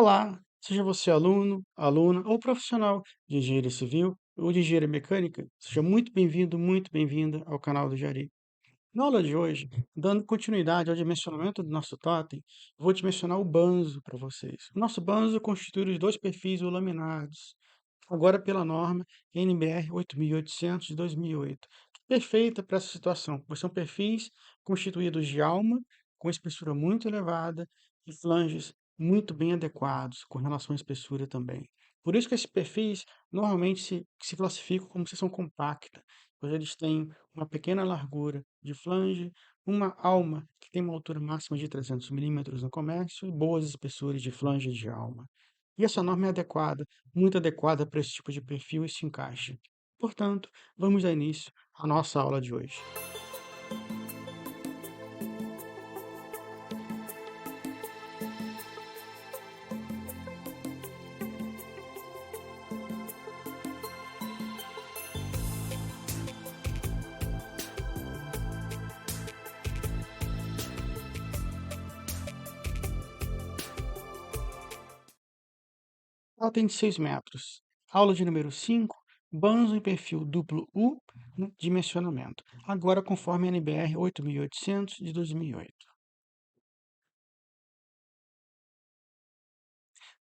Olá, seja você aluno, aluna ou profissional de engenharia civil ou de engenharia mecânica, seja muito bem-vindo, muito bem-vinda ao canal do Jari. Na aula de hoje, dando continuidade ao dimensionamento do nosso totem, vou dimensionar o banzo para vocês. O nosso banzo constitui os dois perfis laminados, agora pela norma NBR 8800 de 2008, perfeita para essa situação, pois são perfis constituídos de alma, com espessura muito elevada, e flanges muito bem adequados, com relação à espessura também. Por isso que esses perfis normalmente se classificam como seção compacta, pois eles têm uma pequena largura de flange, uma alma que tem uma altura máxima de 300 milímetros no comércio e boas espessuras de flange de alma. E essa norma é adequada, muito adequada para esse tipo de perfil e se encaixa. Portanto, vamos dar início à nossa aula de hoje. Ela tem de 6 metros. Aula de número 5, banzo em perfil duplo U, dimensionamento. Agora conforme a NBR 8800 de 2008.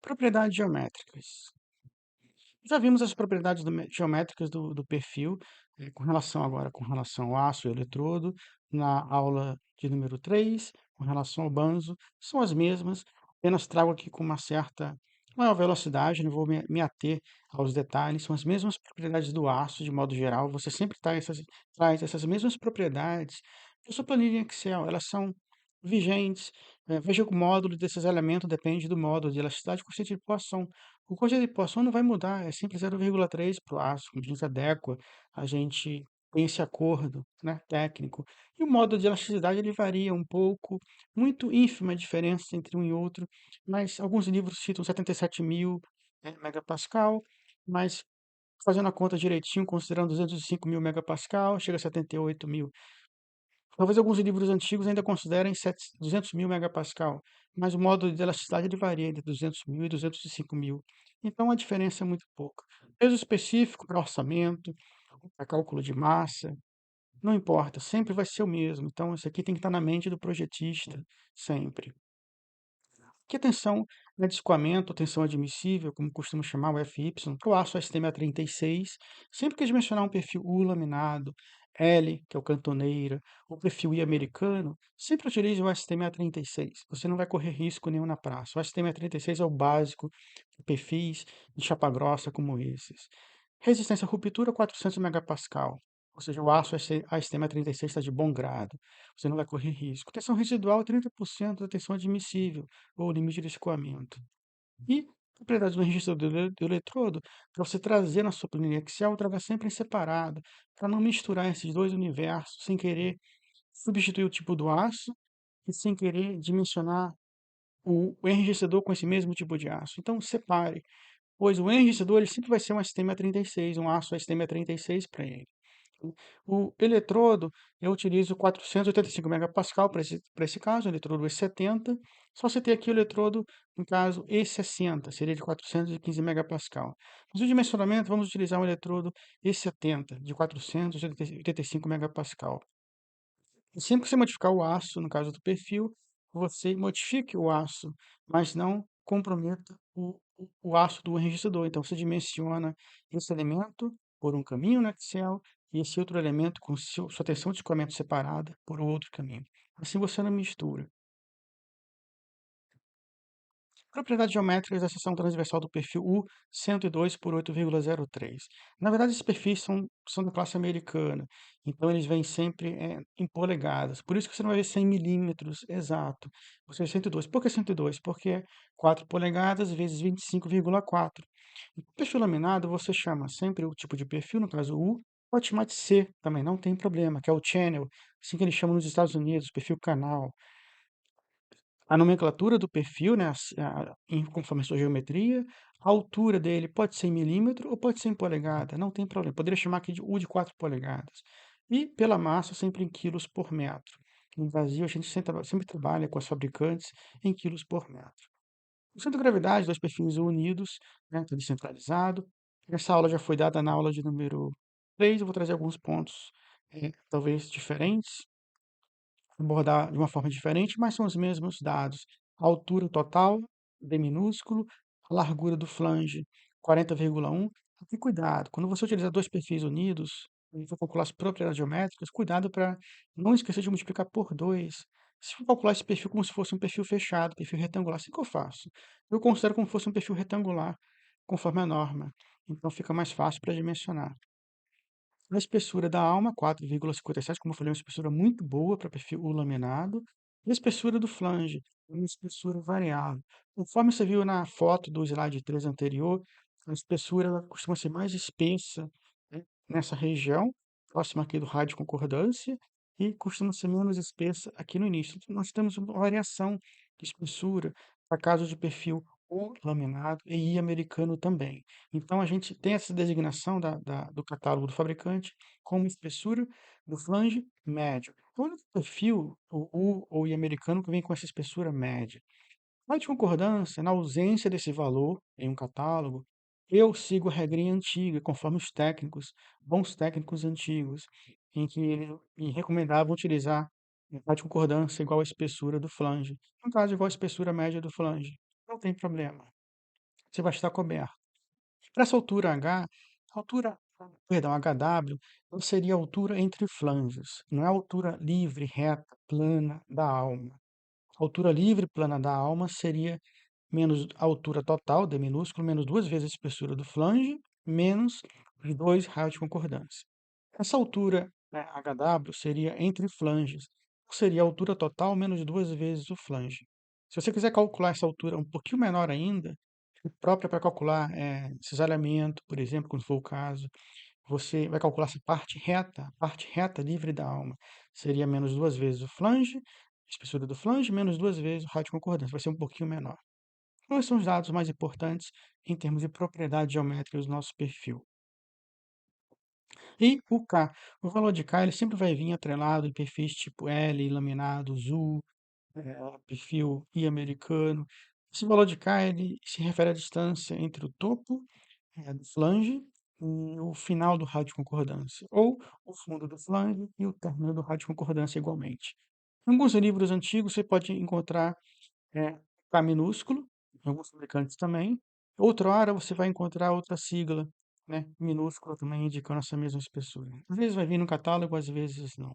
Propriedades geométricas. Já vimos as propriedades geométricas do perfil, com relação ao aço e ao eletrodo, na aula de número 3, com relação ao banzo, são as mesmas, apenas trago aqui com uma certa maior velocidade, não vou me ater aos detalhes, são as mesmas propriedades do aço, de modo geral, você sempre traz essas mesmas propriedades para sua planilha em Excel, elas são vigentes, veja que o módulo desses elementos depende do módulo de elasticidade e coeficiente de Poisson. O coeficiente de Poisson não vai mudar, é sempre 0,3 para o aço. Quando a gente adequa, a gente tem esse acordo, né, técnico. E o módulo de elasticidade ele varia um pouco, muito ínfima a diferença entre um e outro, mas alguns livros citam 77.000 megapascal, mas fazendo a conta direitinho, considerando 205.000 megapascal, chega a 78.000. Talvez alguns livros antigos ainda considerem 200.000 megapascal, mas o módulo de elasticidade ele varia entre 200.000 e 205.000. Então a diferença é muito pouca. Peso específico para orçamento, para cálculo de massa, não importa, sempre vai ser o mesmo. Então isso aqui tem que estar na mente do projetista, sempre. Que tensão é de escoamento, tensão admissível, como costuma chamar o FY, para o aço STM-36, sempre que dimensionar um perfil U laminado, L, que é o cantoneira, o perfil I americano, sempre utilize o STM-36. Você não vai correr risco nenhum na praça. O STM-36 é o básico de perfis de chapa grossa como esses. Resistência à ruptura 400 megapascal. Ou seja, o aço ASTM-36 está de bom grado. Você não vai correr risco. Tensão residual 30% da tensão admissível ou limite de escoamento. E propriedades do registro do eletrodo, para você trazer na sua planilha Excel, traga sempre em separado, para não misturar esses dois universos, sem querer substituir o tipo do aço e sem querer dimensionar o enrijecedor com esse mesmo tipo de aço. Então, separe, pois o enrijecedor ele sempre vai ser um STM-36, um aço STM-36 para ele. O eletrodo, eu utilizo 485 megapascal para esse caso, o eletrodo E70. Só você ter aqui o eletrodo, no caso, E60, seria de 415 megapascal. Mas o dimensionamento, vamos utilizar um eletrodo E70, de 485 megapascal. E sempre que você modificar o aço, no caso do perfil, você modifique o aço, mas não comprometa o aço do registrador. Então, você dimensiona esse elemento por um caminho no Excel e esse outro elemento com sua tensão de escoamento separada por outro caminho. Assim você não mistura. Propriedades geométricas da seção transversal do perfil U 102 por 8,03. Na verdade, esses perfis são da classe americana, então eles vêm sempre em polegadas. Por isso que você não vai ver 100 milímetros exato. Você vê 102. Por que 102? Porque é 4 polegadas vezes 25,4. Em perfil laminado, você chama sempre o tipo de perfil, no caso U, pode chamar de C também, não tem problema, que é o channel, assim que eles chamam nos Estados Unidos, perfil canal. A nomenclatura do perfil, né, conforme a sua geometria, a altura dele pode ser em milímetro ou pode ser em polegada, não tem problema. Poderia chamar aqui de U de 4 polegadas. E pela massa, sempre em quilos por metro. No Brasil, a gente sempre trabalha com as fabricantes em quilos por metro. O centro de gravidade, 2 perfis unidos, né, tudo centralizado. Essa aula já foi dada na aula de número 3. Eu vou trazer alguns pontos, talvez diferentes, abordar de uma forma diferente, mas são os mesmos dados. A altura total, D minúsculo, a largura do flange, 40,1. E cuidado, quando você utiliza 2 perfis unidos e for calcular as propriedades geométricas, cuidado para não esquecer de multiplicar por 2. Se for calcular esse perfil como se fosse um perfil fechado, perfil retangular, assim que eu faço. Eu considero como se fosse um perfil retangular, conforme a norma. Então fica mais fácil para dimensionar. A espessura da alma, 4,57, como eu falei, é uma espessura muito boa para perfil laminado. E a espessura do flange, uma espessura variável. Conforme você viu na foto do slide 3 anterior, a espessura ela costuma ser mais espessa, né, nessa região, próxima aqui do raio de concordância, e costuma ser menos espessa aqui no início. Então, nós temos uma variação de espessura para casos de perfil ou laminado e americano também. Então, a gente tem essa designação do catálogo do fabricante como espessura do flange médio. O único perfil, o U ou I americano, que vem com essa espessura média. Na de concordância, na ausência desse valor em um catálogo, eu sigo a regrinha antiga, conforme os técnicos, bons técnicos antigos, em que eles me recomendavam utilizar a de concordância igual à espessura do flange. No caso, igual à espessura média do flange. Não tem problema. Você vai estar coberto. Para essa altura H, altura, perdão, HW, não seria a altura entre flanges, não é a altura livre, reta, plana da alma. A altura livre plana da alma seria menos a altura total, D minúsculo, menos 2 vezes a espessura do flange, menos os 2 raios de concordância. Essa altura, né, HW, seria entre flanges, seria a altura total menos 2 vezes o flange. Se você quiser calcular essa altura um pouquinho menor ainda, própria para calcular cisalhamento, por exemplo, quando for o caso, você vai calcular essa parte reta livre da alma. Seria menos 2 vezes o flange, a espessura do flange, menos 2 vezes o raio de concordância. Vai ser um pouquinho menor. Quais são os dados mais importantes em termos de propriedades geométricas do nosso perfil? E o K. O valor de K ele sempre vai vir atrelado em perfis tipo L, laminados, U, perfil I americano. Esse valor de K ele se refere à distância entre o topo do flange e o final do raio de concordância, ou o fundo do flange e o término do raio de concordância igualmente. Em alguns livros antigos você pode encontrar K minúsculo, em alguns fabricantes também. Outra hora você vai encontrar outra sigla, né, minúscula também indicando essa mesma espessura. Às vezes vai vir no catálogo, às vezes não.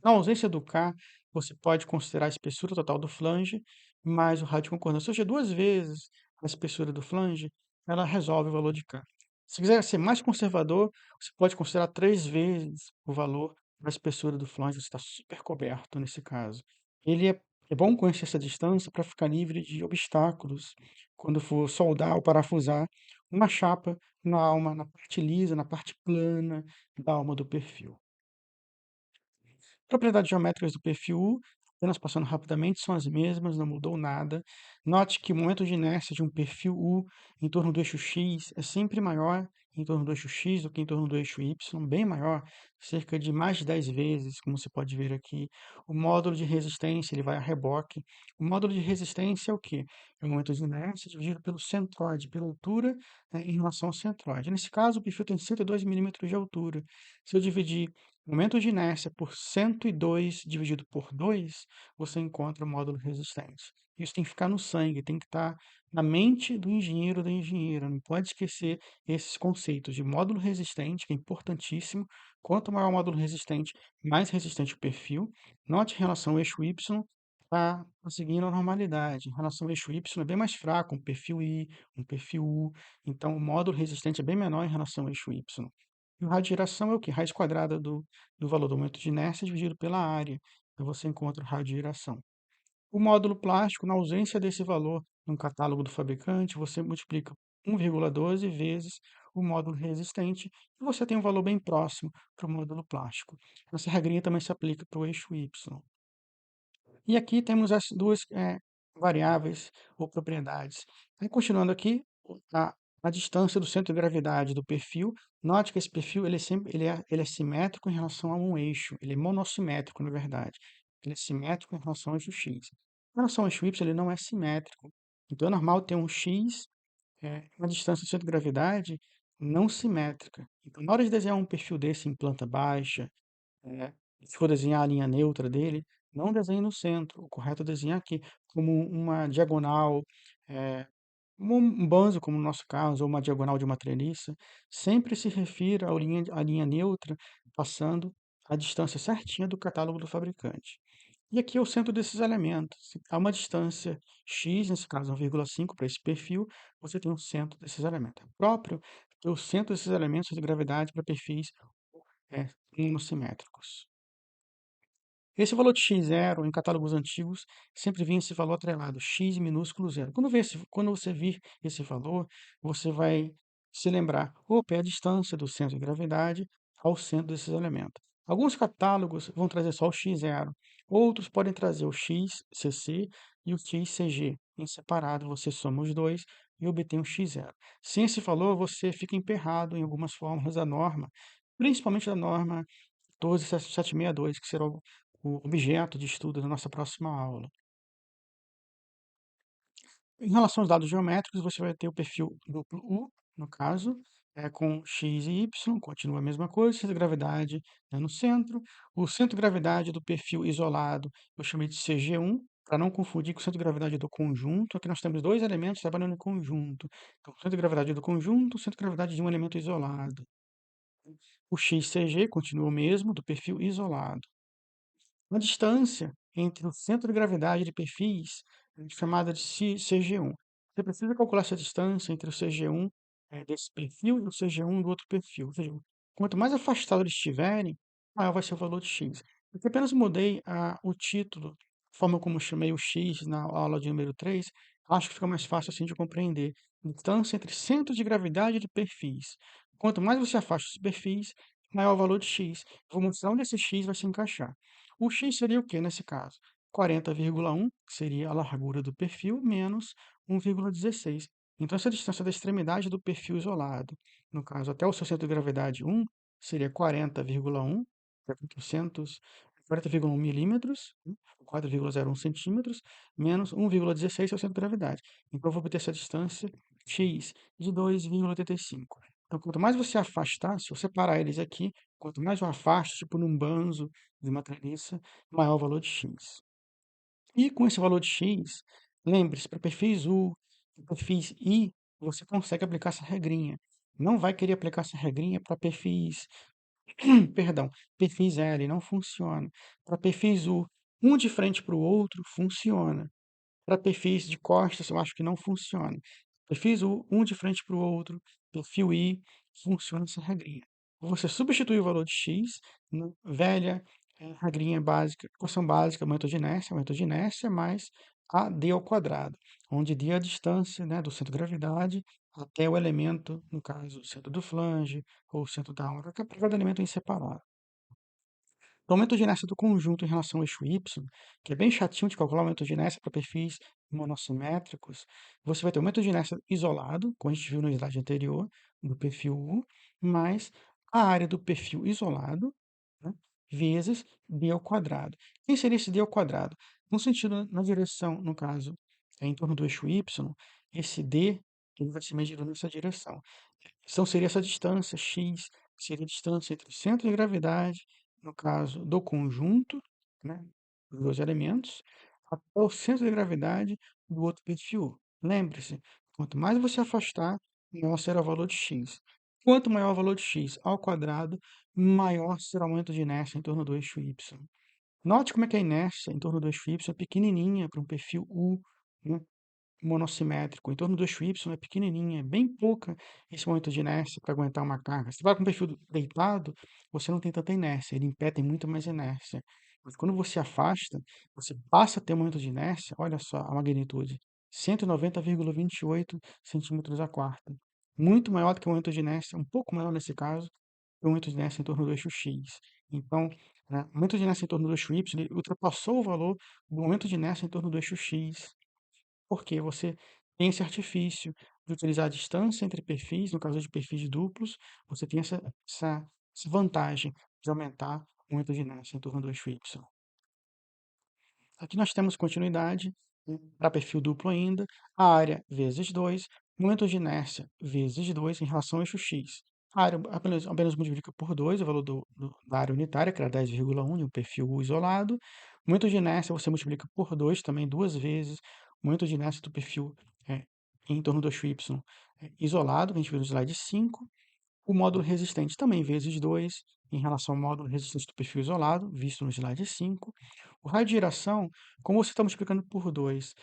Na ausência do K, você pode considerar a espessura total do flange mais o raio de concordância. Ou seja, 2 vezes a espessura do flange, ela resolve o valor de K. Se quiser ser mais conservador, você pode considerar 3 vezes o valor da espessura do flange, você está super coberto nesse caso. Ele é bom conhecer essa distância para ficar livre de obstáculos quando for soldar ou parafusar uma chapa na alma, na parte lisa, na parte plana da alma do perfil. Propriedades geométricas do perfil U, apenas passando rapidamente, são as mesmas, não mudou nada. Note que o momento de inércia de um perfil U em torno do eixo X é sempre maior em torno do eixo X do que em torno do eixo Y, bem maior, cerca de mais de 10 vezes, como você pode ver aqui. O módulo de resistência ele vai a reboque. O módulo de resistência é o quê? É o momento de inércia dividido pelo centroide, pela altura, né, em relação ao centroide. Nesse caso, o perfil tem 102 milímetros de altura. Se eu dividir momento de inércia por 102 dividido por 2, você encontra o módulo resistente. Isso tem que ficar no sangue, tem que estar na mente do engenheiro ou da engenheira. Não pode esquecer esses conceitos de módulo resistente, que é importantíssimo. Quanto maior o módulo resistente, mais resistente o perfil. Note em relação ao eixo Y, está seguindo a normalidade. Em relação ao eixo Y, é bem mais fraco, um perfil I, um perfil U. Então, o módulo resistente é bem menor em relação ao eixo Y. E o raio de giração é o quê? Raiz quadrada do valor do momento de inércia dividido pela área. Então você encontra o raio de giração. O módulo plástico, na ausência desse valor no catálogo do fabricante, você multiplica 1,12 vezes o módulo resistente e você tem um valor bem próximo para o módulo plástico. Essa regrinha também se aplica para o eixo Y. E aqui temos as duas variáveis ou propriedades. Aí, continuando aqui, a, a distância do centro de gravidade do perfil. Note que esse perfil ele é simétrico em relação a um eixo. Ele é monossimétrico, na verdade. Ele é simétrico em relação ao eixo X. Em relação ao eixo Y, ele não é simétrico. Então é normal ter um x, uma distância do centro de gravidade não simétrica. Então, na hora de desenhar um perfil desse em planta baixa, eh, se for desenhar a linha neutra dele, não desenhe no centro. O correto é desenhar aqui como uma diagonal, eh, um banzo, como no nosso caso, ou uma diagonal de uma treliça. Sempre se refira à linha neutra, passando a distância certinha do catálogo do fabricante. E aqui é o centro desses elementos. Há uma distância x, nesse caso 1,5 para esse perfil, você tem o centro desses elementos. É próprio ter o centro desses elementos de gravidade para perfis monosimétricos. Esse valor de x0, em catálogos antigos, sempre vinha esse valor atrelado, x minúsculo zero. Quando você vir esse valor, você vai se lembrar, opa, é a distância do centro de gravidade ao centro desses elementos. Alguns catálogos vão trazer só o x0, outros podem trazer o xcc e o xcg em separado, você soma os dois e obtém o x0. Sem esse valor, você fica emperrado em algumas fórmulas da norma, principalmente da norma 12762, que será o objeto de estudo da nossa próxima aula. Em relação aos dados geométricos, você vai ter o perfil duplo U, no caso, com x e y, continua a mesma coisa, centro de gravidade no centro. O centro de gravidade do perfil isolado, eu chamei de CG1, para não confundir com o centro de gravidade do conjunto. Aqui nós temos dois elementos trabalhando em conjunto. Então, centro de gravidade do conjunto, centro de gravidade de um elemento isolado. O XCG continua o mesmo, do perfil isolado. A distância entre o centro de gravidade de perfis é chamada de CG1. Você precisa calcular essa distância entre o CG1 desse perfil e o CG1 do outro perfil. Ou seja, quanto mais afastado eles estiverem, maior vai ser o valor de x. Eu apenas mudei o título, a forma como eu chamei o x na aula de número 3, acho que fica mais fácil assim de compreender. Distância entre centros de gravidade de perfis. Quanto mais você afasta os perfis, maior o valor de x. Vou mostrar onde esse x vai se encaixar. O x seria o que nesse caso? 40,1, que seria a largura do perfil, menos 1,16. Então, essa distância da extremidade do perfil isolado, no caso, até o seu centro de gravidade 1, seria 40,1, que é 40,1 milímetros, 4,01 centímetros, menos 1,16 é o centro de gravidade. Então, eu vou obter essa distância x de 2,85. Então, quanto mais você afastar, se eu separar eles aqui, quanto mais eu afasto, tipo num banzo de uma treliça, maior o valor de x. E com esse valor de x, lembre-se, para perfis U e perfis I, você consegue aplicar essa regrinha. Não vai querer aplicar essa regrinha para perfis, perdão, perfis L, não funciona. Para perfis U, um de frente para o outro, funciona. Para perfis de costas, eu acho que não funciona. Perfis um de frente para o outro, perfil I, funciona essa regrinha. Você substitui o valor de x na velha regrinha básica, equação básica, aumento de inércia mais a d ao quadrado, onde d é a distância, né, do centro de gravidade até o elemento, no caso, o centro do flange ou o centro da onda, para cada elemento em separado. O aumento de inércia do conjunto em relação ao eixo Y, que é bem chatinho de calcular o aumento de inércia para perfis monossimétricos, você vai ter o aumento de inércia isolado, como a gente viu no slide anterior, do perfil U, mais a área do perfil isolado, né, vezes d ao quadrado. Quem seria esse d ao quadrado? No sentido, na direção, no caso, em torno do eixo Y, esse d ele vai ser medido nessa direção. Então, seria essa distância x, que seria a distância entre o centro de gravidade, no caso do conjunto, né, dos dois elementos, até o centro de gravidade do outro perfil. Lembre-se, quanto mais você afastar, maior será o valor de x. Quanto maior o valor de x ao quadrado, maior será o aumento de inércia em torno do eixo y. Note como é que a inércia em torno do eixo y é pequenininha para um perfil U, né? Monossimétrico, em torno do eixo Y é pequenininha, é bem pouca esse momento de inércia para aguentar uma carga. Se vai com um perfil deitado, você não tem tanta inércia, ele em pé tem muito mais inércia. Mas quando você afasta, você passa a ter um momento de inércia, olha só a magnitude, 190,28 centímetros a quarta. Muito maior do que o momento de inércia, um pouco maior nesse caso, que o momento de inércia em torno do eixo X. Então, né, o momento de inércia em torno do eixo Y ele ultrapassou o valor do momento de inércia em torno do eixo X, porque você tem esse artifício de utilizar a distância entre perfis, no caso de perfis duplos, você tem essa vantagem de aumentar o momento de inércia em torno do eixo Y. Aqui nós temos continuidade, para perfil duplo ainda, a área vezes 2, momento de inércia vezes 2 em relação ao eixo X. A área apenas multiplica por 2 o valor da área unitária, que era 10,1, e o perfil U isolado. Momento de inércia você multiplica por 2 também duas vezes. Momento de inércia do perfil é, em torno do eixo Y isolado, que a gente viu no slide 5. O módulo resistente também vezes 2 em relação ao módulo resistente do perfil isolado, visto no slide 5. O raio de giração, como você está multiplicando por 2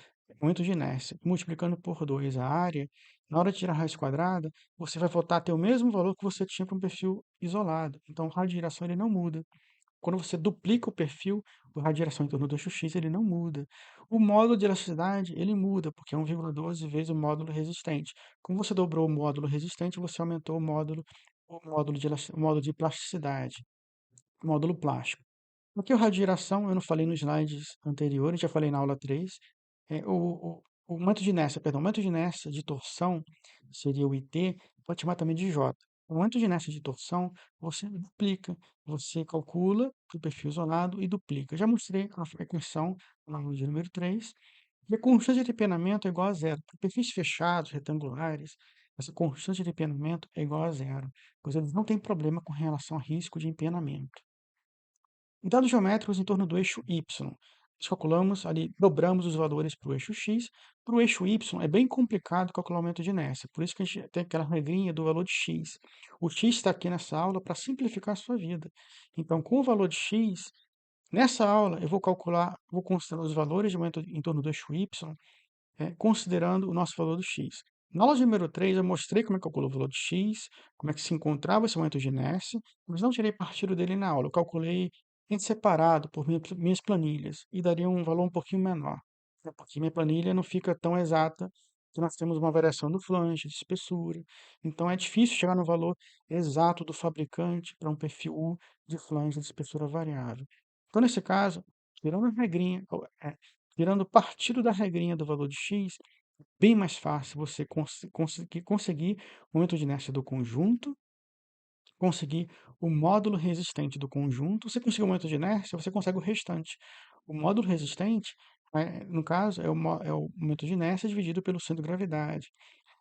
momento de inércia, e multiplicando por 2 a área, na hora de tirar a raiz quadrada, você vai voltar a ter o mesmo valor que você tinha para um perfil isolado. Então, o raio de giração ele não muda. Quando você duplica o perfil, o raio de giração em torno do eixo X ele não muda. O módulo de elasticidade ele muda, porque é 1,12 vezes o módulo resistente. Como você dobrou o módulo resistente, você aumentou o módulo de plasticidade, o módulo plástico. Aqui o raio de giração, eu não falei nos slides anteriores, já falei na aula 3. O momento de inércia, perdão, o momento de inércia de torção seria o IT, pode chamar também de J. O momento de inércia de torção, você duplica, você calcula o perfil isolado e duplica. Já mostrei a equação na aula de número 3. E a constante de empenamento é igual a zero. Para perfis fechados, retangulares, essa constante de empenamento é igual a zero, pois eles não têm problema com relação a risco de empenamento. Em dados geométricos em torno do eixo Y, nós calculamos ali, dobramos os valores para o eixo X. Para o eixo Y é bem complicado calcular o aumento de inércia, por isso que a gente tem aquela regrinha do valor de X. O X está aqui nessa aula para simplificar a sua vida. Então, com o valor de X, nessa aula eu vou calcular, vou considerar os valores de aumento em torno do eixo Y considerando o nosso valor do x. Na aula de número 3, eu mostrei como é que calculou o valor de x, como é que se encontrava esse momento de inércia, mas não tirei partido dele na aula. Eu calculei em separado por minhas planilhas e daria um valor um pouquinho menor, né, porque minha planilha não fica tão exata, que nós temos uma variação do flange, de espessura. Então é difícil chegar no valor exato do fabricante para um perfil U de flange de espessura variável. Então, nesse caso, tirando a regrinha, tirando partido da regrinha do valor de x, bem mais fácil você conseguir o momento de inércia do conjunto, conseguir o módulo resistente do conjunto. Você conseguiu o momento de inércia, você consegue o restante. O módulo resistente, no caso, é o momento de inércia dividido pelo centro de gravidade.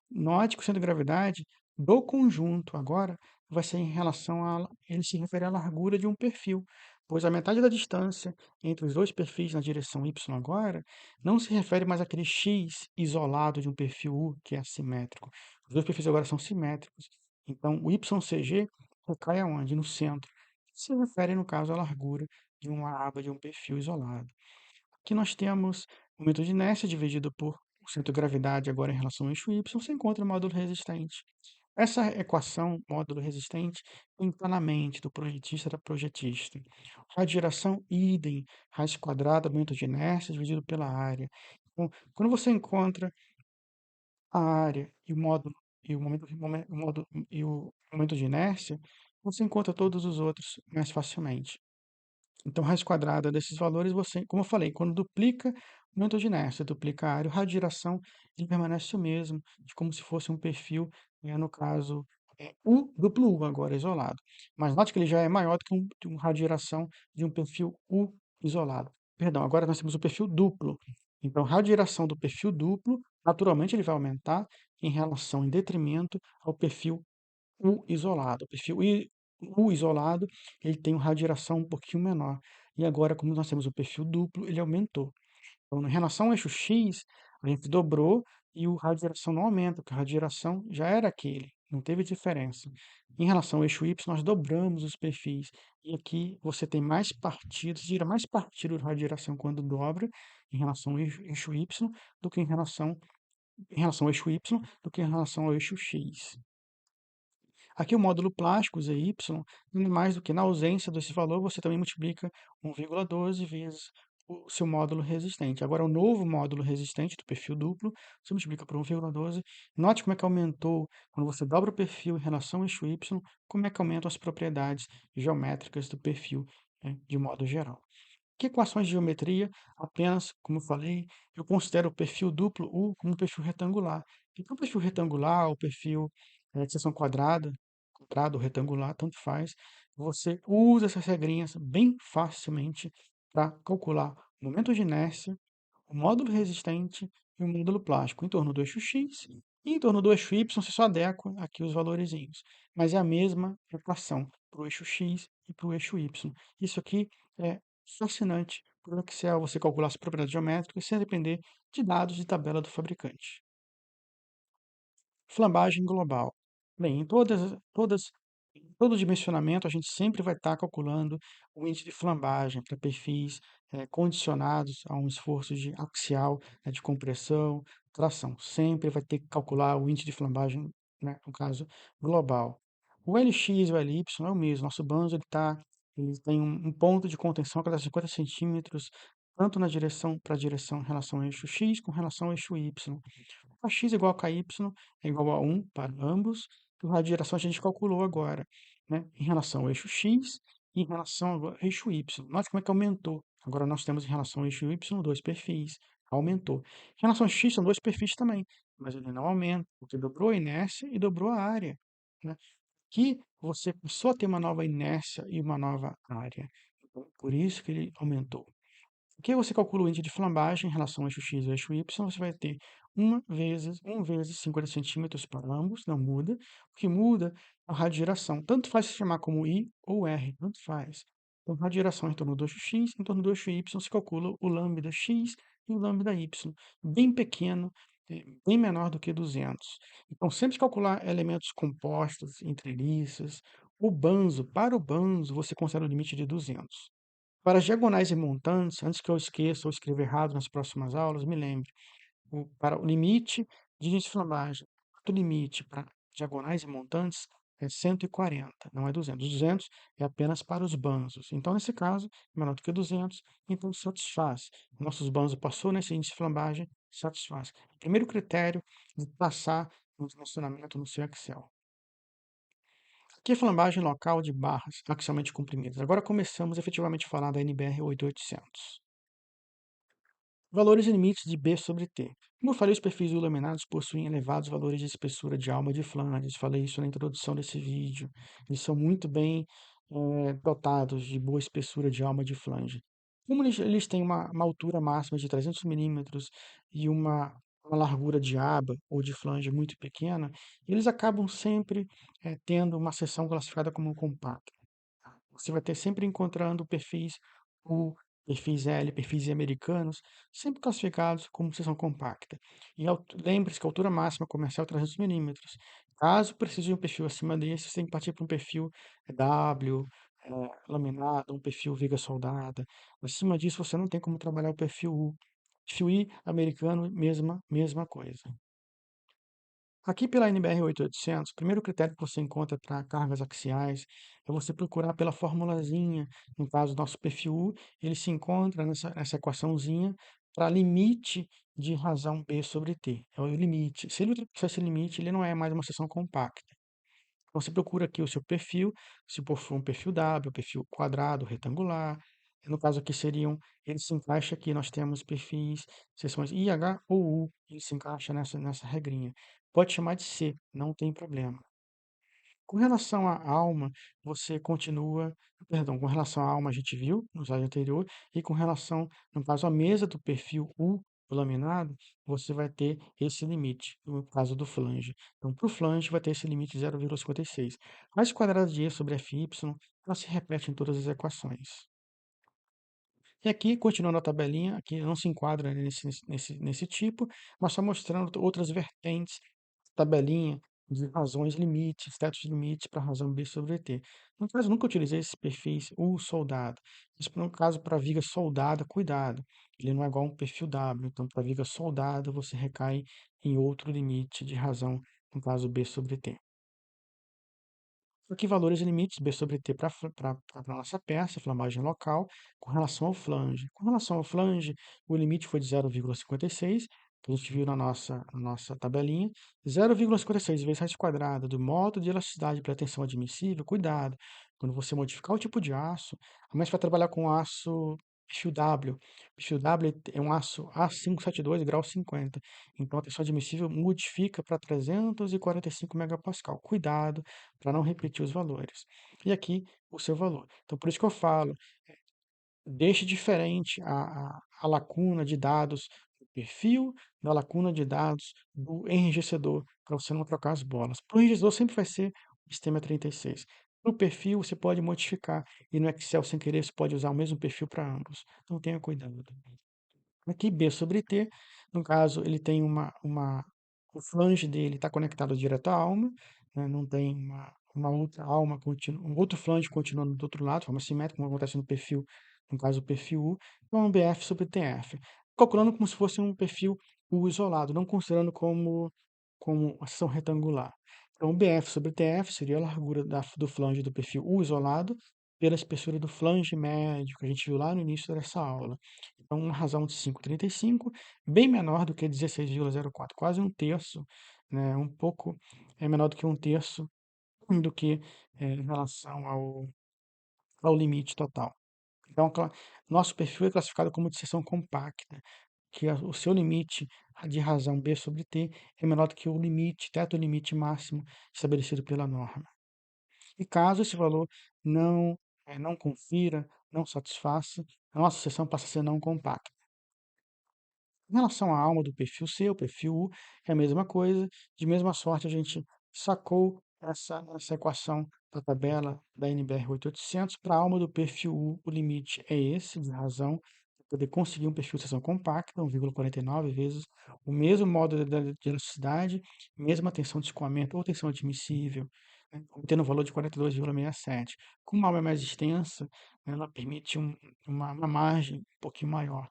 Note que o centro de gravidade do conjunto agora vai ser em relação a, ele se refere à largura de um perfil, pois a metade da distância entre os dois perfis na direção y agora não se refere mais àquele x isolado de um perfil U que é assimétrico. Os dois perfis agora são simétricos. Então, o YCG recai aonde? No centro. Se refere, no caso, à largura de uma aba de um perfil isolado. Aqui nós temos o momento de inércia dividido por o centro de gravidade agora em relação ao eixo y, você encontra o módulo resistente. Essa equação, módulo resistente, está na mente do projetista da projetista. Radiação, idem, raiz quadrada, momento de inércia dividido pela área. Então, quando você encontra a área e o módulo e o momento de inércia, você encontra todos os outros mais facilmente. Então, raiz quadrada desses valores, você, como eu falei, quando duplica o momento de inércia, duplica a área, o raio de giração ele permanece o mesmo, de como se fosse um perfil, no caso, U duplo U agora, isolado. Mas note que ele já é maior do que um raio de giração de um perfil U isolado. Perdão, agora nós temos o perfil duplo. Então, o raio de giração do perfil duplo, naturalmente, ele vai aumentar em relação, em detrimento ao perfil U isolado. O perfil U isolado, ele tem um raio de giração um pouquinho menor. E agora, como nós temos o perfil duplo, ele aumentou. Então, em relação ao eixo X, a gente dobrou e o raio de giração não aumenta, porque o raio de giração já era aquele, não teve diferença. Em relação ao eixo Y, nós dobramos os perfis. E aqui você tem mais partidos, tira mais partido do raio de giração quando dobra em relação ao eixo Y do que em relação ao eixo Y do que em relação ao eixo X. Aqui o módulo plástico, ZY, nada mais do que na ausência desse valor, você também multiplica 1,12 vezes o seu módulo resistente. Agora, o novo módulo resistente do perfil duplo, você multiplica por 1,12. Note como é que aumentou, quando você dobra o perfil em relação ao eixo Y, como é que aumentam as propriedades geométricas do perfil, de modo geral. Que equações de geometria, apenas, como eu falei, eu considero o perfil duplo U como um perfil retangular. Então, o perfil retangular, o perfil de seção quadrada, quadrado ou retangular, tanto faz, você usa essas regrinhas bem facilmente para calcular o momento de inércia, o módulo resistente e o módulo plástico em torno do eixo X, e em torno do eixo Y você só adequa aqui os valorezinhos, mas é a mesma equação para o eixo X e para o eixo Y. Isso aqui é fascinante para o Excel, você calcular as propriedades geométricas sem depender de dados de tabela do fabricante. Flambagem global. Bem, em todo dimensionamento, a gente sempre vai estar calculando o índice de flambagem para perfis condicionados a um esforço de axial, né, de compressão, tração. Sempre vai ter que calcular o índice de flambagem, né, no caso, global. O LX e o LY é o mesmo. Nosso banzo ele tem um ponto de contenção a cada 50 centímetros, tanto na direção para a direção em relação ao eixo X com relação ao eixo Y. A x igual a ky é igual a 1 para ambos, e o raio de geração a gente calculou agora, né, em relação ao eixo x e em relação ao eixo y. Note como é que aumentou. Agora nós temos em relação ao eixo y dois perfis, aumentou. Em relação ao x são dois perfis também, mas ele não aumenta, porque dobrou a inércia e dobrou a área, né? Aqui você começou a ter uma nova inércia e uma nova área. Então, por isso que ele aumentou. Aqui você calcula o índice de flambagem em relação ao eixo x e ao eixo y, você vai ter 1 vezes 50 centímetros para ambos, não muda. O que muda é a radiação. Tanto faz se chamar como I ou R, tanto faz. Então, radiação em torno do eixo x, em torno do eixo y, se calcula o lambda x e o lambda y. Bem pequeno, bem menor do que 200. Então, sempre calcular elementos compostos, entreliças. Para o banzo, você considera o limite de 200. Para as diagonais e montantes, antes que eu esqueça ou escreva errado nas próximas aulas, me lembre, para o limite de inflamagem, o limite para diagonais e montantes é 140, não é 200. 200 é apenas para os banzos. Então, nesse caso, é menor do que 200, então satisfaz. Nossos banzos passou nesse índice de flambagem, satisfaz. Primeiro critério de passar no dimensionamento no seu Excel. Aqui é flambagem local de barras axialmente comprimidas. Agora começamos efetivamente a falar da NBR 8800. Valores e limites de B sobre T. Como eu falei, os perfis iluminados possuem elevados valores de espessura de alma de flanges. Falei isso na introdução desse vídeo. Eles são muito bem dotados de boa espessura de alma de flange. Como eles têm uma altura máxima de 300 milímetros e uma largura de aba ou de flange muito pequena, eles acabam sempre tendo uma seção classificada como compacta. Você vai ter sempre encontrando perfis U, perfis L, perfis americanos, sempre classificados como seção compacta. E lembre-se que a altura máxima comercial é 300 milímetros. Caso precise de um perfil acima desse, você tem que partir para um perfil W, laminado, um perfil viga soldada. Acima disso, você não tem como trabalhar o perfil U. Perfil I americano, mesma coisa. Aqui pela NBR 8800, o primeiro critério que você encontra para cargas axiais é você procurar pela formulazinha. No caso do nosso perfil U, ele se encontra nessa equaçãozinha para limite de razão B sobre T. É o limite. Se ele ultrapassar esse limite, ele não é mais uma seção compacta. Então, você procura aqui o seu perfil, se for um perfil W, perfil quadrado, retangular. No caso aqui seriam, ele se encaixa aqui, nós temos perfis, seções IH ou U, ele se encaixa nessa regrinha. Pode chamar de C, não tem problema. Com relação à alma, você continua, perdão, com relação à alma a gente viu no slide anterior, e com relação, no caso, à mesa do perfil U, o laminado, você vai ter esse limite, no caso do flange. Então, para o flange vai ter esse limite de 0,56. Raiz quadrada de E sobre FY, ela se repete em todas as equações. E aqui, continuando a tabelinha, aqui não se enquadra nesse tipo, mas só mostrando outras vertentes, tabelinha de razões limites, tetos limites para a razão B sobre T. No caso, nunca utilizei esses perfis U soldado. Isso, no caso, para viga soldada, cuidado. Ele não é igual a um perfil W. Então, para viga soldada, você recai em outro limite de razão, no caso B sobre T. Aqui valores e limites B sobre T para a nossa peça, flamagem local, com relação ao flange. Com relação ao flange, o limite foi de 0,56, que a gente viu na nossa tabelinha. 0,56 vezes raiz quadrada do modo de elasticidade para tensão admissível. Cuidado, quando você modificar o tipo de aço, a gente vai trabalhar com aço perfil W. Perfil W é um aço A572 grau 50. Então a tensão admissível modifica para 345 megapascal. Cuidado para não repetir os valores. E aqui o seu valor. Então, por isso que eu falo, deixe diferente a lacuna de dados do perfil, da lacuna de dados do enrijecedor, para você não trocar as bolas. Para o enrijecedor sempre vai ser o sistema 36. No perfil, você pode modificar, e no Excel, sem querer, você pode usar o mesmo perfil para ambos. Então, tenha cuidado. Aqui, B sobre T, no caso, ele tem o flange dele está conectado direto à alma, né, não tem uma outra alma, um outro flange continuando do outro lado, de forma simétrica, como acontece no perfil, no caso, o perfil U, então, é um BF sobre TF. Calculando como se fosse um perfil U isolado, não considerando como a seção retangular. Então, o BF sobre TF seria a largura do flange do perfil U isolado pela espessura do flange médio, que a gente viu lá no início dessa aula. Então, uma razão de 5,35, bem menor do que 16,04, quase um terço, né, um pouco menor do que um terço do que em relação ao limite total. Então, nosso perfil é classificado como de seção compacta, que o seu limite de razão B sobre T é menor do que o limite, teto limite máximo estabelecido pela norma. E caso esse valor não confira, não satisfaça, a nossa seção passa a ser não compacta. Em relação à alma do perfil C, o perfil U, é a mesma coisa. De mesma sorte, a gente sacou essa equação da tabela da NBR 8800. Para a alma do perfil U, o limite é esse, de razão, para poder conseguir um perfil de seção compacta, 1,49 vezes o mesmo modo de elasticidade, mesma tensão de escoamento ou tensão admissível, né, obtendo um valor de 42,67. Como a alma é mais extensa, ela permite uma margem um pouquinho maior.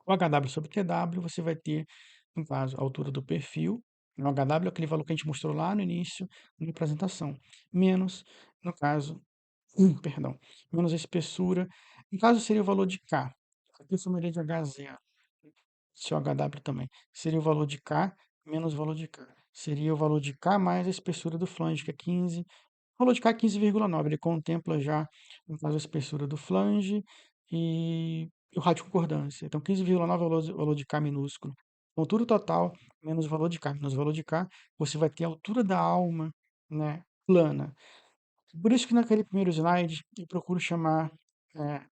O HW sobre TW, você vai ter, no caso, a altura do perfil, né, o HW é aquele valor que a gente mostrou lá no início da apresentação, menos, no caso, perdão, menos a espessura, no caso seria o valor de K, aqui eu chamaria de H0, se o HW também, seria o valor de K menos o valor de K, seria o valor de K mais a espessura do flange, que é 15, o valor de K é 15,9, ele contempla já, no caso, a espessura do flange e o rádio de concordância. Então, 15,9 é o valor de K minúsculo. Altura total menos o valor de K menos o valor de K, você vai ter a altura da alma, né, plana. Por isso que naquele primeiro slide eu procuro chamar é,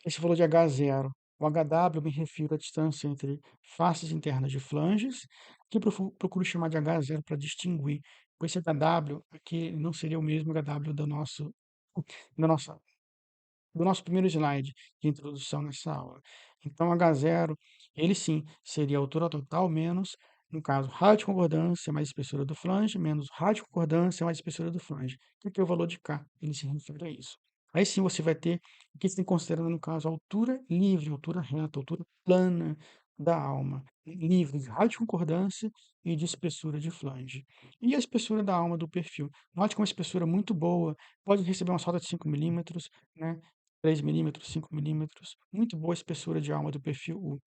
esse valor de H0. O HW me refiro à distância entre faces internas de flanges, que eu procuro chamar de H0 para distinguir, pois esse HW aqui não seria o mesmo HW da nossa do nosso primeiro slide de introdução nessa aula. Então, H0, ele sim, seria a altura total menos, no caso, raio de concordância mais espessura do flange, menos raio de concordância mais espessura do flange, que é o valor de K, ele se refere a isso. Aí sim você vai ter o que você tem considerando, no caso, a altura livre, altura reta, altura plana da alma, livre de raio de concordância e de espessura de flange. E a espessura da alma do perfil. Note que é uma espessura muito boa, pode receber uma solda de 5 milímetros, né? 3 milímetros, 5 milímetros, muito boa espessura de alma do perfil U.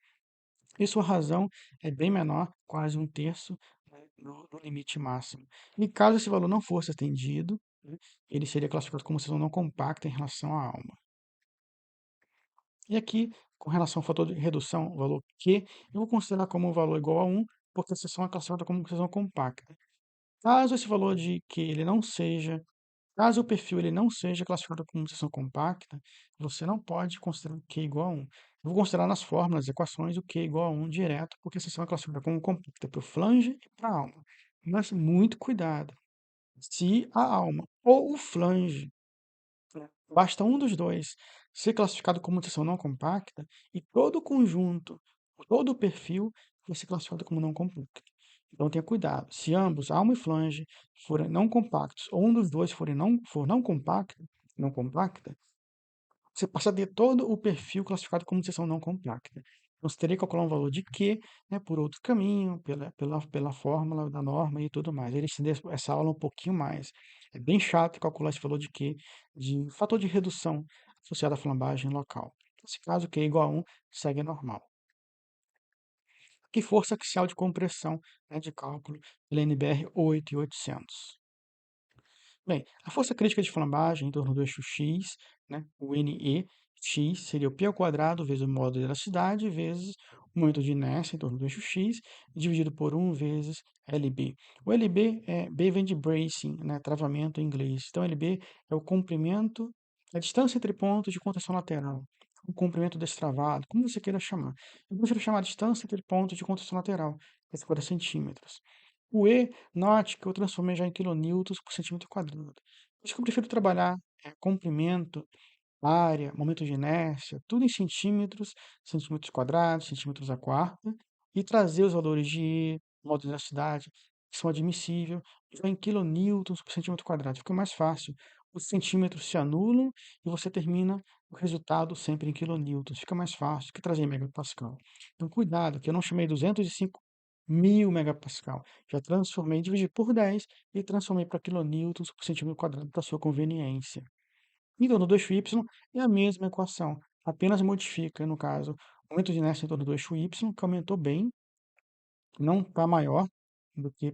E sua razão é bem menor, quase um terço, né, do limite máximo. E caso esse valor não fosse atendido, né, ele seria classificado como seção não compacta em relação à alma. E aqui, com relação ao fator de redução, o valor Q, eu vou considerar como um valor igual a 1, porque a seção é classificada como seção compacta. Caso esse valor de Q ele não seja Caso o perfil ele não seja classificado como seção compacta, você não pode considerar o Q igual a 1. Eu vou considerar nas fórmulas, equações, o Q igual a 1 direto, porque a seção é classificada como compacta para o flange e para a alma. Mas muito cuidado. Se a alma ou o flange, né, basta um dos dois ser classificado como seção não compacta, e todo o conjunto, todo o perfil vai ser classificado como não compacto. Então tenha cuidado. Se ambos, alma e flange, forem não compactos, ou um dos dois for não compacto, não compacta, você passa a ter todo o perfil classificado como seção não compacta. Então você teria que calcular um valor de Q, né, por outro caminho, pela fórmula da norma e tudo mais. Ele estender essa aula um pouquinho mais. É bem chato calcular esse valor de Q, de fator de redução associado à flambagem local. Nesse caso, Q igual a 1, segue normal. Que força axial de compressão, né, de cálculo pela NBR 8800. Bem, a força crítica de flambagem em torno do eixo X, né, o NE, X seria o π ao quadrado vezes o módulo de elasticidade vezes o momento de inércia em torno do eixo X, dividido por 1 vezes LB. O LB, B vem de bracing, né, travamento em inglês. Então, LB é o comprimento, a distância entre pontos de contenção lateral. um comprimento destravado, como você queira chamar. Eu prefiro chamar a distância entre pontos de contenção lateral, que é 50 centímetros. O E, note que eu transformei já em quilonewtons por centímetro quadrado. Por isso que eu prefiro trabalhar comprimento, área, momento de inércia, tudo em centímetros, centímetros quadrados, centímetros a quarta, e trazer os valores de E, modo de elasticidade, que são admissíveis, já em quilonewtons por centímetro quadrado. Fica mais fácil. Os centímetros se anulam e você termina o resultado sempre em quilonewtons. Fica mais fácil que trazer em megapascal. Então, cuidado, que eu não chamei 205.000 megapascal. Já transformei, dividi por 10 e transformei para quilonewtons por centímetro quadrado para sua conveniência. Então, no 2 y é a mesma equação, apenas modifica, no caso, o momento de inércia em torno do eixo y, que aumentou bem, não está maior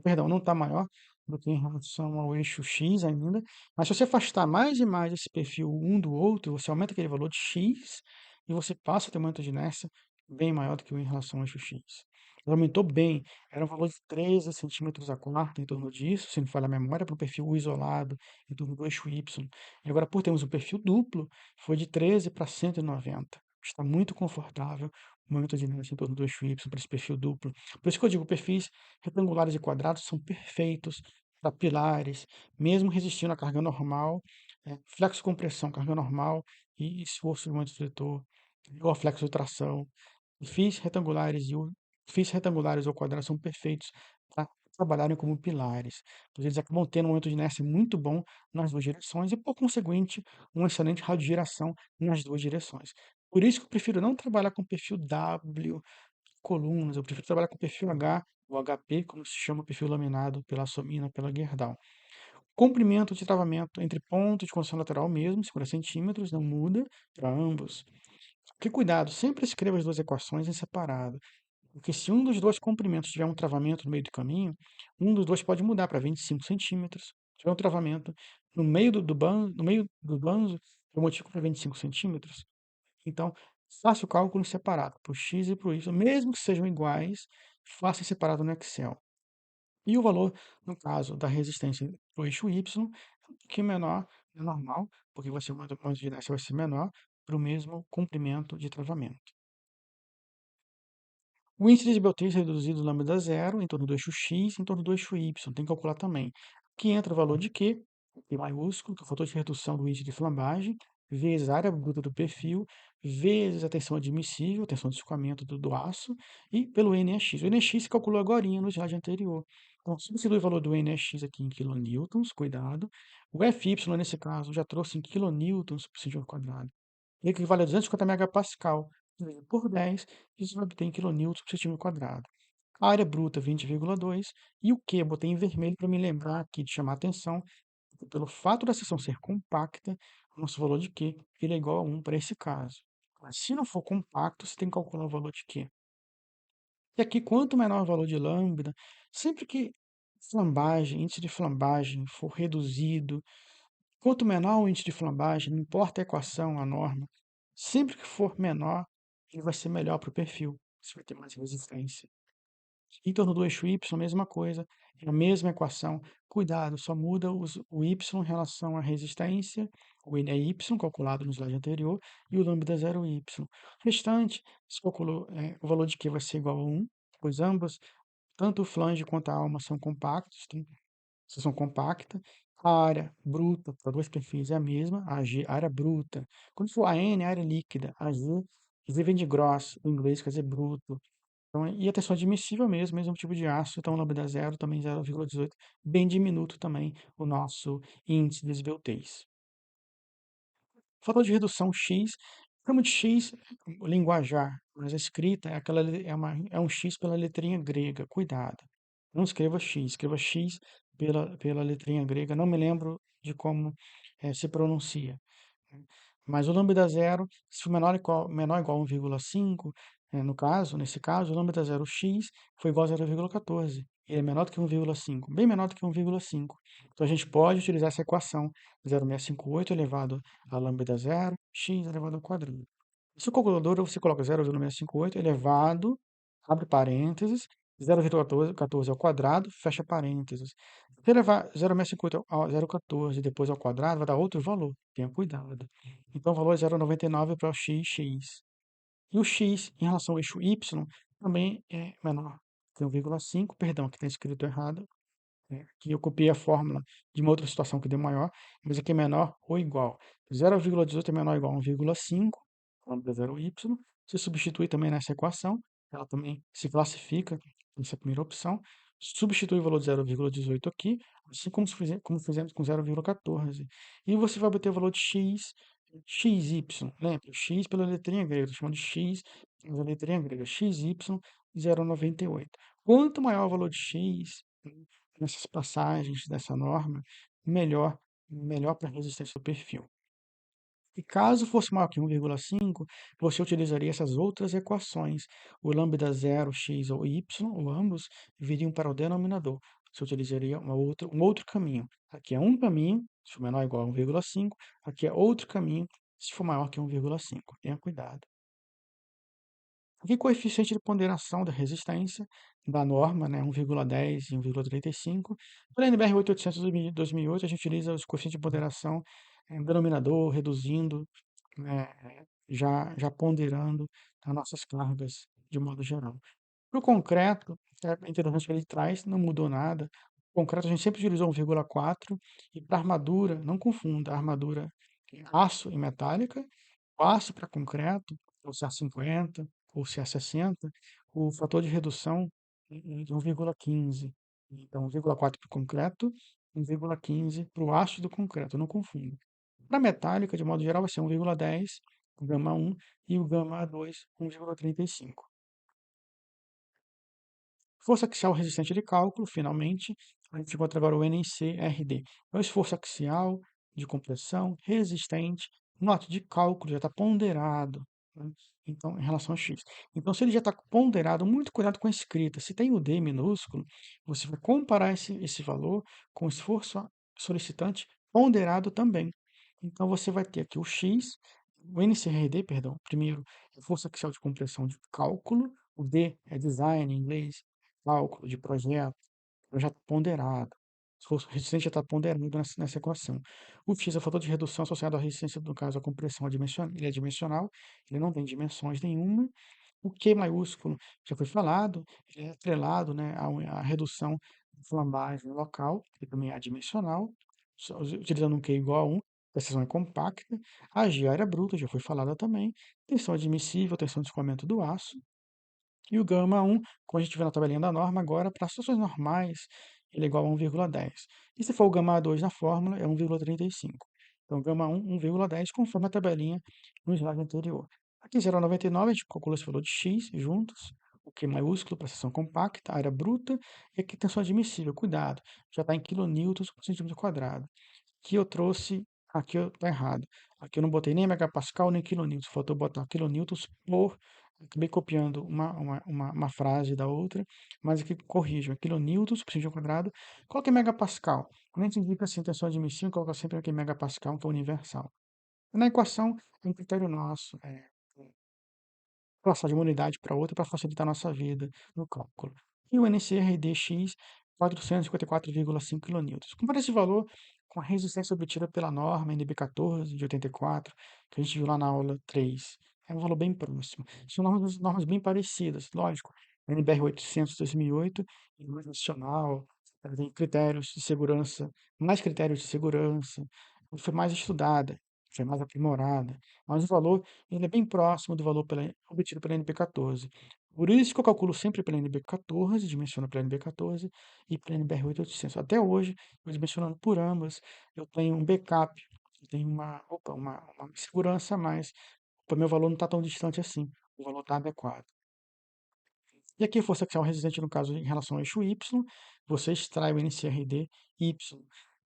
perdão, não está maior do que em relação ao eixo x ainda, mas se você afastar mais e mais esse perfil um do outro, você aumenta aquele valor de x e você passa a ter um momento de inércia bem maior do que o em relação ao eixo x. Ele aumentou bem, era um valor de 13 centímetros a quarta em torno disso, se não falha a memória, para o perfil isolado em torno do eixo y. E agora, por termos um perfil duplo, foi de 13 para 190. Está muito confortável o momento de inércia em torno do eixo y para esse perfil duplo. Por isso que eu digo, perfis retangulares e quadrados são perfeitos para pilares, mesmo resistindo à carga normal, flexo-compressão, carga normal e esforço de momento diretor, ou a flexo-tração. Perfis retangulares perfis retangulares ou quadrados são perfeitos para trabalharem como pilares, pois eles acabam tendo um momento de inércia muito bom nas duas direções e, por conseguinte, um excelente raio de giração nas duas direções. Por isso que eu prefiro não trabalhar com perfil W, colunas, eu prefiro trabalhar com perfil H, o HP, como se chama o perfil laminado pela Somina, pela Gerdau. Comprimento de travamento entre pontos de condição lateral mesmo, 50 centímetros, não muda para ambos. Que cuidado, sempre escreva as duas equações em separado, porque se um dos dois comprimentos tiver um travamento no meio do caminho, um dos dois pode mudar para 25 centímetros. Se tiver um travamento no meio do banzo, eu modifico para 25 centímetros. Então, faça o cálculo separado, para o x e para o y, mesmo que sejam iguais, faça separado no Excel. E o valor, no caso da resistência para o eixo y, é um pouquinho menor, é normal, porque vai ser uma de inércia vai ser menor para o mesmo comprimento de travamento. O índice de Beltrame reduzido lambda zero, em torno do eixo x, em torno do eixo y, tem que calcular também. Aqui entra o valor de Q, Q maiúsculo, que é o fator de redução do índice de flambagem, vezes a área bruta do perfil, vezes a tensão admissível, tensão de escoamento do aço, e pelo NEX. O NEX se calculou agora no slide anterior. Então, substitui o valor do NEX aqui em kilonewtons, cuidado. O FY, nesse caso, já trouxe em kilonewtons por centímetro quadrado. Ele equivale a 250 megapascal. Dividido por 10, isso vai obter em kilonewtons por centímetro quadrado. A área bruta, 20,2. E o Q, eu botei em vermelho para me lembrar aqui de chamar a atenção, porque pelo fato da seção ser compacta, o nosso valor de Q ele é igual a 1 para esse caso. Mas se não for compacto, você tem que calcular o valor de Q. E aqui, quanto menor o valor de lambda, sempre que flambagem, índice de flambagem for reduzido, quanto menor o índice de flambagem, não importa a equação, a norma, sempre que for menor, ele vai ser melhor para o perfil. Você vai ter mais resistência. Em torno do eixo y, a mesma coisa, é a mesma equação. Cuidado, só muda o y em relação à resistência, o N é y, calculado no slide anterior, e o lambda 0y. O restante, se calculou, o valor de Q vai ser igual a 1, pois ambos, tanto o flange quanto a alma são compactos, seção compacta. A área bruta para dois perfis é a mesma, a G, a área bruta. Quando for a N, a área líquida, a G vem de gross, em inglês quer dizer bruto. Então, e a tensão admissível mesmo, mesmo tipo de aço, então lambda zero, também 0,18, bem diminuto também o nosso índice de esbeltez. Fator de redução X, chama de X o linguajar, mas a escrita é, é um X pela letrinha grega, cuidado. Não escreva X pela letrinha grega, não me lembro de como se pronuncia. Mas o lambda zero, se for menor ou igual a 1,5, no caso, nesse caso, o lambda zero x foi igual a 0,14. Ele é menor do que 1,5, bem menor do que 1,5. Então a gente pode utilizar essa equação 0,658 elevado a lambda zero, x elevado ao quadrado. Se o calculador você coloca 0,658 elevado, abre parênteses, 0,14 ao quadrado, fecha parênteses. Se levar 0,650 ao 0,14 e depois ao quadrado, vai dar outro valor. Tenha cuidado. Então, o valor é 0,99 para o x. E o x, em relação ao eixo y, também é menor que 1,5. Perdão, aqui está escrito errado. Que eu copiei a fórmula de uma outra situação que deu maior, mas aqui é menor ou igual. 0,18 é menor ou igual a 1,5, falando da 0y. Se substituir também nessa equação, ela também se classifica nessa primeira opção. Substitui o valor de 0,18 aqui, assim como fizemos com 0,14. E você vai obter o valor de x, xy. Lembra? X pela letrinha grega, estou chamando de x pela letrinha grega. Xy 0,98. Quanto maior o valor de x, nessas passagens dessa norma, melhor para a resistência do perfil. E caso fosse maior que 1,5, você utilizaria essas outras equações. O lambda 0, x ou y, ou ambos, viriam para o denominador. Você utilizaria um outro caminho. Aqui é um caminho, se for menor ou igual a 1,5. Aqui é outro caminho, se for maior que 1,5. Tenha cuidado. Aqui, coeficiente de ponderação da resistência da norma, né, 1,10 e 1,35. Para a NBR 8800 de 2008, a gente utiliza os coeficientes de ponderação denominador, reduzindo, né, já ponderando as nossas cargas de modo geral. Para o concreto, a interessante que ele traz, não mudou nada. O concreto a gente sempre utilizou 1,4. E para armadura, não confunda, a armadura é aço e metálica. O aço para concreto, ou CA50, ou CA60, o fator de redução é de 1,15. Então, 1,4 para o concreto, 1,15 para o aço do concreto, não confunda. Para a metálica, de modo geral, vai ser 1,10, o gama 1, e o gama 2, 1,35. Força axial resistente de cálculo, finalmente, a gente encontra agora o NCRD. É o esforço axial de compressão resistente, nota de cálculo, já está ponderado, né? Então, em relação a X. Então, se ele já está ponderado, muito cuidado com a escrita. Se tem o D minúsculo, você vai comparar esse valor com o esforço solicitante ponderado também. Então, você vai ter aqui o X, o NCRD, perdão, primeiro, é força axial de compressão de cálculo, o D é design em inglês, cálculo de projeto ponderado. Se fosse resistente, já está ponderado nessa equação. O X é o fator de redução associado à resistência, no caso, a compressão ele é dimensional, ele não tem dimensões nenhuma. O Q maiúsculo já foi falado, ele é atrelado, né, à redução de flambagem local, que também é adimensional, utilizando um Q igual a 1, a seção é compacta. A G área bruta já foi falada também, tensão admissível, tensão de escoamento do aço. E o gama 1, como a gente vê na tabelinha da norma, agora, para situações normais, ele é igual a 1,10. E se for o gama 2 na fórmula, é 1,35. Então, gama 1, 1,10, conforme a tabelinha no slide anterior. Aqui, 0,99, a gente calcula esse valor de x juntos, o Q maiúsculo para seção compacta, área bruta, e aqui tensão admissível. Cuidado, já está em kilonewtons por centímetro quadrado. Aqui eu tô errado. Aqui eu não botei nem megapascal nem quilonewtons, faltou botar kilonewtons por. Acabei copiando uma frase da outra, mas aqui corrijo, é kilonewtons por centímetro quadrado. Coloquei megapascal. Quando a gente indica assim, tensão admissível, coloca sempre aqui megapascal, que é universal. Na equação, é um critério nosso, passar de uma unidade para outra para facilitar a nossa vida no cálculo. E o NCRDX, 454,5 kN. Compara esse valor com a resistência obtida pela norma NB14 de 84, que a gente viu lá na aula 3. É um valor bem próximo. São normas bem parecidas, lógico. A NBR 800 de 2008, em norma nacional, ela tem critérios de segurança, mais critérios de segurança, foi mais estudada, foi mais aprimorada, mas o valor ele é bem próximo do valor obtido pela NB14. Por isso que eu calculo sempre pela NB14, dimensiono pela NB14 e pela NBR 8800. Até hoje, eu dimensionando por ambas, eu tenho um backup, eu tenho uma segurança a mais. O meu valor não está tão distante assim, o valor está adequado. E aqui, força axial resistente, no caso, em relação ao eixo Y, você extrai o NCRD Y.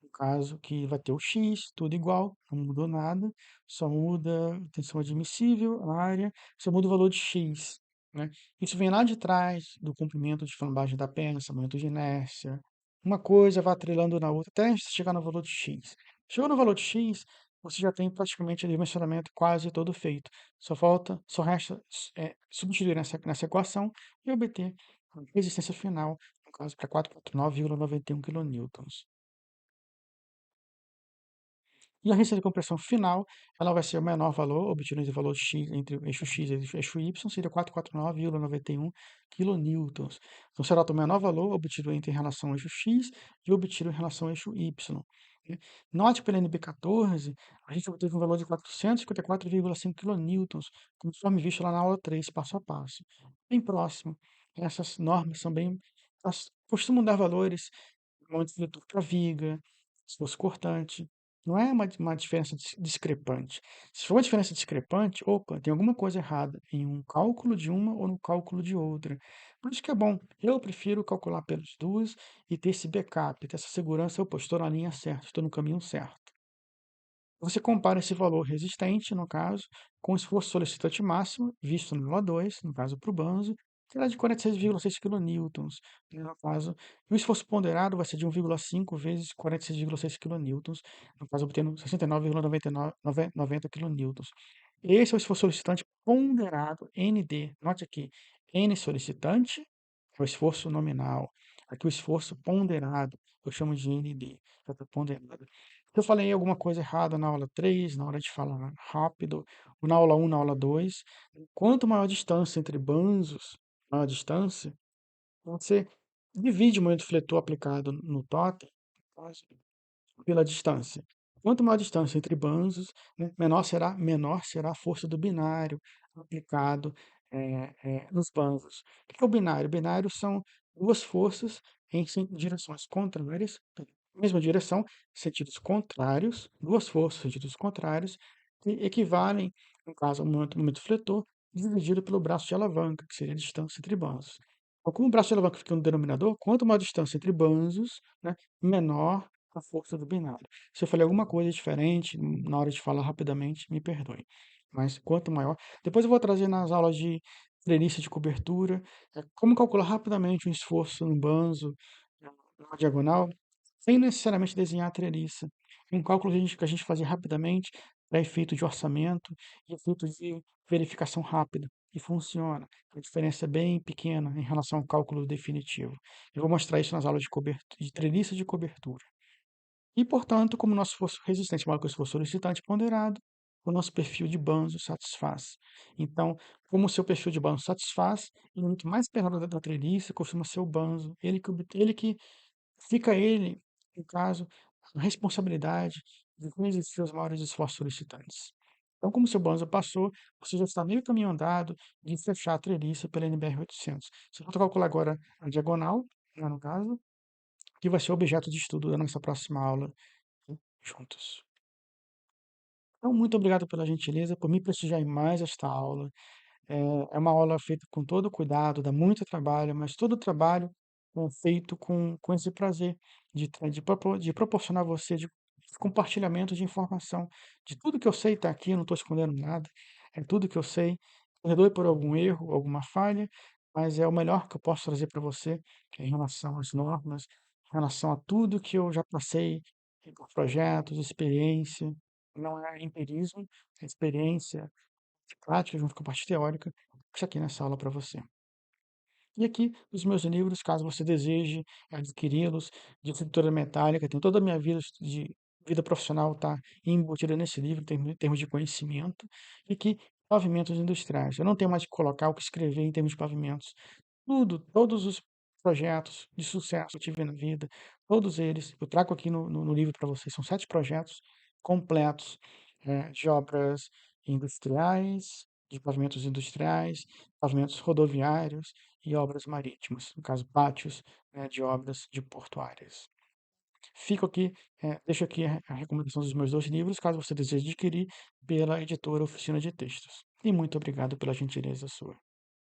No caso, que vai ter o X, tudo igual, não mudou nada, só muda a tensão admissível, a área, só muda o valor de X, né? Isso vem lá de trás do comprimento de flambagem da peça, momento de inércia. Uma coisa vai atrelando na outra até chegar no valor de X. Chegou no valor de X, você já tem praticamente o dimensionamento quase todo feito. Só resta substituir nessa equação e obter resistência final, no caso para 449,91 quilonewtons. E a resistência de compressão final, ela vai ser o menor valor, obtido entre o valor x, entre o eixo x e o eixo y, seria 449,91 quilonewtons. Então, será o menor valor obtido entre em relação ao eixo x e obtido em relação ao eixo y, né? Note que pela NB14, a gente obteve um valor de 454,5 quilonewtons, conforme visto lá na aula 3, passo a passo. Bem próximo. Essas normas são bem... Elas costumam dar valores momento diretor para viga, esforço cortante. Não é uma diferença discrepante. Se for uma diferença discrepante, opa, tem alguma coisa errada em um cálculo de uma ou no cálculo de outra. Por isso que é bom. Eu prefiro calcular pelas duas e ter esse backup, ter essa segurança. Opa, estou na linha certa, estou no caminho certo. Você compara esse valor resistente, no caso, com o esforço solicitante máximo, visto no aula 2, no caso para o banzo, que era de 46,6 quilonewtons, no caso. E o esforço ponderado vai ser de 1,5 vezes 46,6 quilonewtons, no caso, obtendo 69,90 quilonewtons. Esse é o esforço solicitante ponderado, ND. Note aqui, N solicitante é o esforço nominal. Aqui o esforço ponderado, eu chamo de ND, ponderado. Se eu falei alguma coisa errada na aula 3, na hora de falar rápido, ou na aula 1, na aula 2, quanto maior a distância entre banzos, maior a distância, você divide o momento fletor aplicado no totem pela distância. Quanto maior a distância entre banzos, né, menor será a força do binário aplicado nos banzos. O que é o binário? O binário são duas forças em direções contrárias, mesma direção, sentidos contrários, duas forças, sentidos contrários, que equivalem, no caso, ao momento fletor, dividido pelo braço de alavanca, que seria a distância entre banzos. Então, como o braço de alavanca fica no denominador, quanto maior a distância entre banzos, né, menor a força do binário. Se eu falei alguma coisa diferente na hora de falar rapidamente, me perdoe. Mas quanto maior. Depois eu vou trazer nas aulas de treliça de cobertura, como calcular rapidamente um esforço no banzo, na diagonal, sem necessariamente desenhar a treliça. Um cálculo que a gente fazia rapidamente para efeito de orçamento e efeito de verificação rápida. E funciona. A diferença é bem pequena em relação ao cálculo definitivo. Eu vou mostrar isso nas aulas de treliça de cobertura. E, portanto, como o nosso esforço resistente é maior que o esforço solicitante ponderado, o nosso perfil de banzo satisfaz. Então, como o seu perfil de banzo satisfaz, o limite mais pesado da treliça costuma ser o banzo. Fica ele, no caso, a responsabilidade de resistir aos maiores esforços solicitantes. Então, como seu banzo passou, você já está meio caminho andado de fechar a treliça pela NBR 800. Você vai calcular agora a diagonal, né, no caso, que vai ser o objeto de estudo da nossa próxima aula juntos. Então, muito obrigado pela gentileza, por me prestigiar em mais esta aula. É uma aula feita com todo cuidado, dá muito trabalho, mas todo o trabalho é feito com esse prazer de proporcionar a você de compartilhamento de informação. De tudo que eu sei está aqui, eu não estou escondendo nada, é tudo que eu sei. Perdoe por algum erro, alguma falha, mas é o melhor que eu posso trazer para você em relação às normas, em relação a tudo que eu já passei por projetos, experiência. Não é empirismo, é experiência de prática junto com a parte teórica, isso aqui nessa aula para você. E aqui, os meus livros, caso você deseje adquiri-los, de estrutura metálica, tem toda a minha vida de vida profissional está embutida nesse livro, em termos de conhecimento, e aqui, pavimentos industriais. Eu não tenho mais que colocar o que escrever em termos de pavimentos. Todos os projetos de sucesso que eu tive na vida, todos eles, eu trago aqui no livro para vocês, são 7 projetos completos, de obras industriais, de pavimentos industriais, pavimentos rodoviários e obras marítimas, no caso, pátios, né, de obras de portuárias. Fico aqui, deixo aqui a recomendação dos meus 2 livros, caso você deseje adquirir, pela editora Oficina de Textos. E muito obrigado pela gentileza sua.